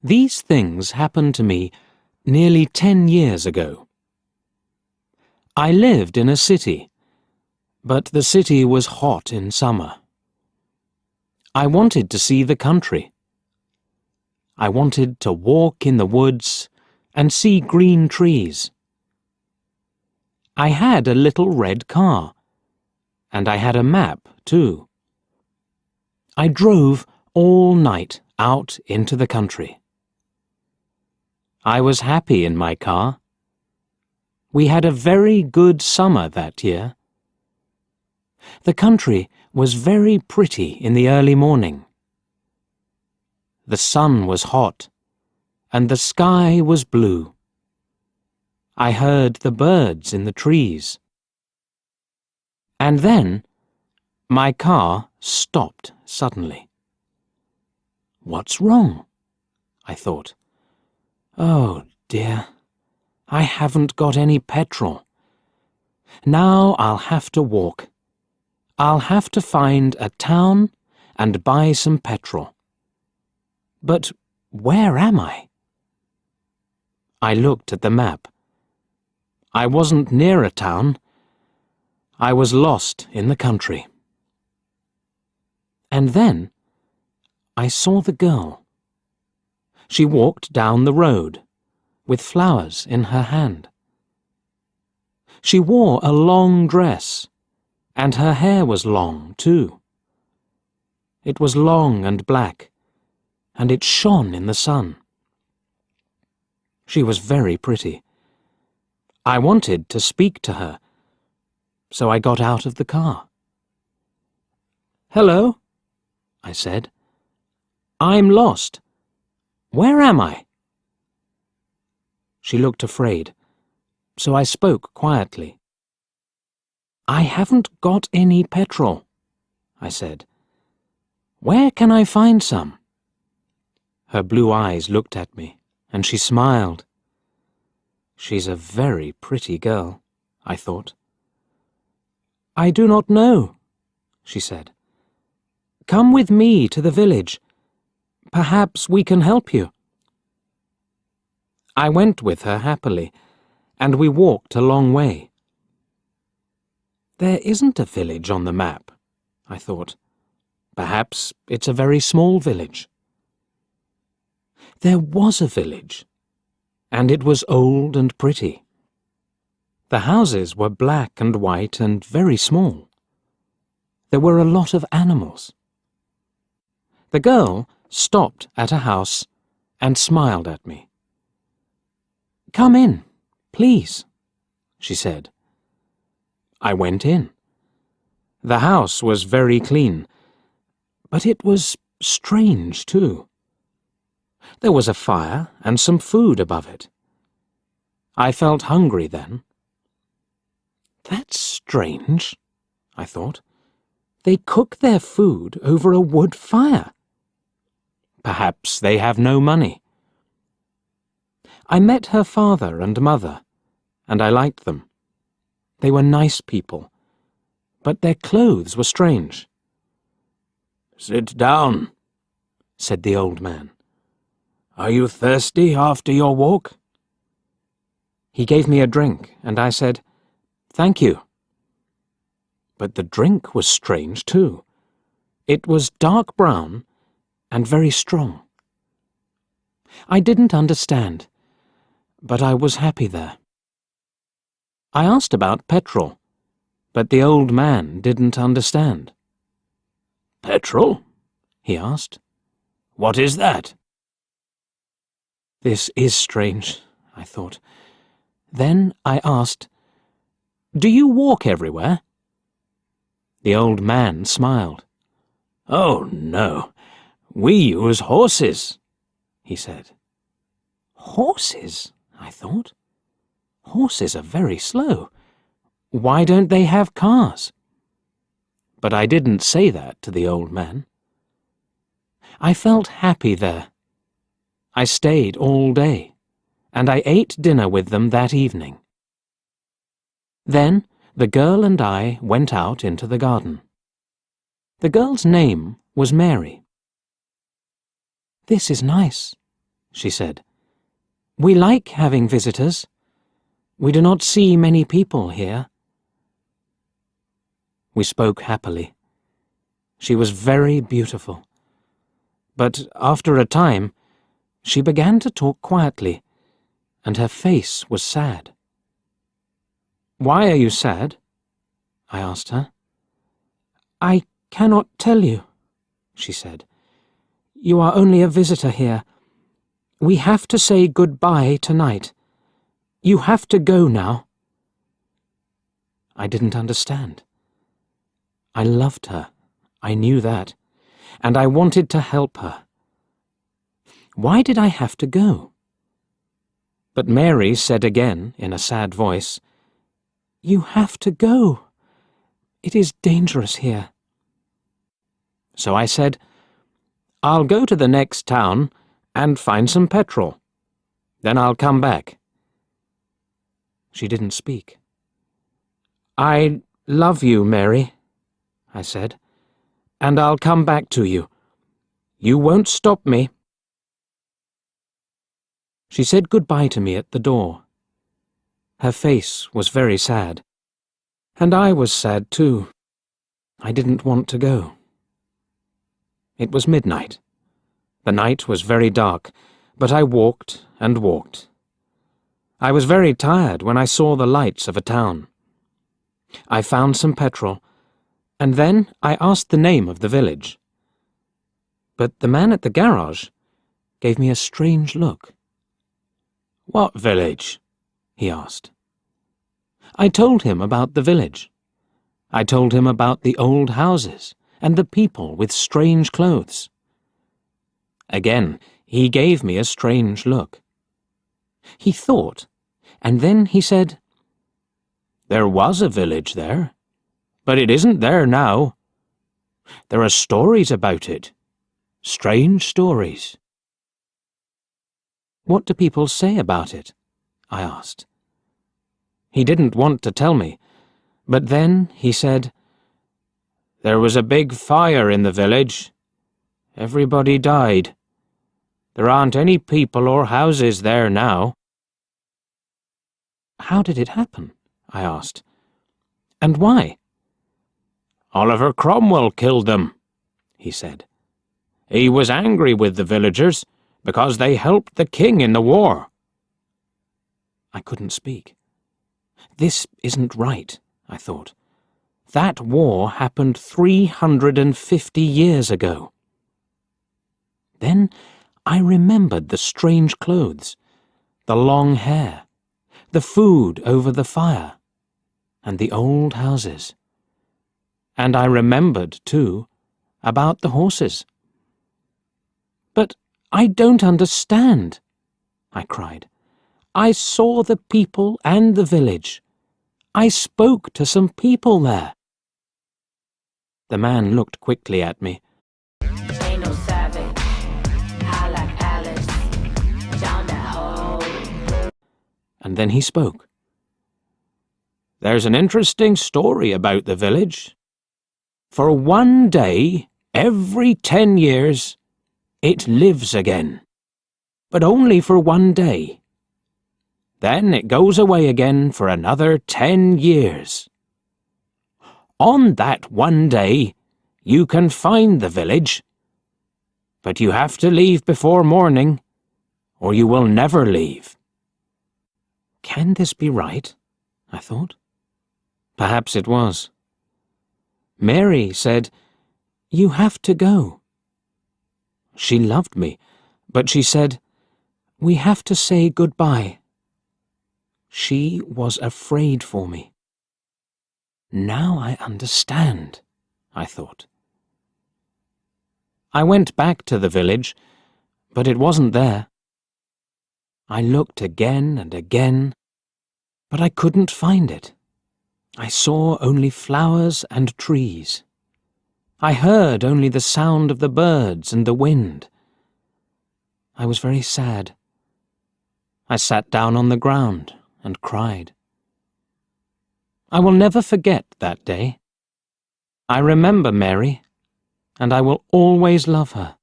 These things happened to me nearly 10 years ago. I lived in a city, but the city was hot in summer. I wanted to see the country. I wanted to walk in the woods and see green trees. I had a little red car, and I had a map too. I drove all night out into the country. I was happy in my car. We had a very good summer that year. The country was very pretty in the early morning. The sun was hot, and the sky was blue. I heard the birds in the trees. And then, my car stopped suddenly. What's wrong? I thought. Oh dear, I haven't got any petrol. Now I'll have to walk. I'll have to find a town and buy some petrol. But where am I? I looked at the map. I wasn't near a town. I was lost in the country. And then I saw the girl. She walked down the road with flowers in her hand. She wore a long dress, and her hair was long too. It was long and black, and it shone in the sun. She was very pretty. I wanted to speak to her, so I got out of the car. "Hello," I said. "I'm lost. Where am I?" She looked afraid, so I spoke quietly. "I haven't got any petrol," I said. "Where can I find some?" Her blue eyes looked at me, and she smiled. She's a very pretty girl, I thought. "I do not know," she said. "Come with me to the village. Perhaps we can help you." I went with her happily, and we walked a long way. There isn't a village on the map, I thought. Perhaps it's a very small village. There was a village, and it was old and pretty. The houses were black and white and very small. There were a lot of animals. The girl stopped at a house and smiled at me. "Come in, please," she said. I went in. The house was very clean, but it was strange too. There was a fire and some food above it. I felt hungry then. That's strange, I thought. They cook their food over a wood fire. Perhaps they have no money. I met her father and mother, and I liked them. They were nice people, but their clothes were strange. "Sit down," said the old man. "Are you thirsty after your walk?" He gave me a drink, and I said, "Thank you." But the drink was strange too. It was dark brown and very strong. I didn't understand, but I was happy there. I asked about petrol, but the old man didn't understand. "Petrol?" he asked. "What is that?" This is strange, I thought. Then I asked, "Do you walk everywhere?" The old man smiled. "Oh, no. We use horses," he said. Horses, I thought. Horses are very slow. Why don't they have cars? But I didn't say that to the old man. I felt happy there. I stayed all day, and I ate dinner with them that evening. Then the girl and I went out into the garden. The girl's name was Mary. "This is nice," she said. "We like having visitors. We do not see many people here." We spoke happily. She was very beautiful. But after a time, she began to talk quietly, and her face was sad. "Why are you sad?" I asked her. "I cannot tell you," she said. "You are only a visitor here. We have to say goodbye tonight. You have to go now." I didn't understand. I loved her, I knew that, and I wanted to help her. Why did I have to go? But Mary said again, in a sad voice, "You have to go. It is dangerous here." So I said, "I'll go to the next town and find some petrol. Then I'll come back." She didn't speak. "I love you, Mary," I said, "and I'll come back to you. You won't stop me." She said goodbye to me at the door. Her face was very sad, and I was sad too. I didn't want to go. It was midnight. The night was very dark, but I walked and walked. I was very tired when I saw the lights of a town. I found some petrol, and then I asked the name of the village. But the man at the garage gave me a strange look. "What village?" he asked. I told him about the village. I told him about the old houses and the people with strange clothes. Again, he gave me a strange look. He thought, and then he said, "There was a village there, but it isn't there now. There are stories about it, strange stories." "What do people say about it?" I asked. He didn't want to tell me, but then he said, "There was a big fire in the village. Everybody died. There aren't any people or houses there now." "How did it happen?" I asked. "And why?" "Oliver Cromwell killed them," he said. "He was angry with the villagers because they helped the king in the war." I couldn't speak. This isn't right, I thought. That war happened 350 years ago. Then I remembered the strange clothes, the long hair, the food over the fire, and the old houses. And I remembered, too, about the horses. "But I don't understand," I cried. "I saw the people and the village. I spoke to some people there." The man looked quickly at me. Ain't no savage. I like Alice. Down that hole. And then he spoke. "There's an interesting story about the village. For one day, every 10 years, it lives again. But only for one day. Then it goes away again for another 10 years. On that one day, you can find the village. But you have to leave before morning, or you will never leave." Can this be right? I thought. Perhaps it was. Mary said, "You have to go." She loved me, but she said, "We have to say goodbye." She was afraid for me. Now I understand, I thought. I went back to the village, but it wasn't there. I looked again and again, but I couldn't find it. I saw only flowers and trees. I heard only the sound of the birds and the wind. I was very sad. I sat down on the ground and cried. I will never forget that day. I remember Mary, and I will always love her.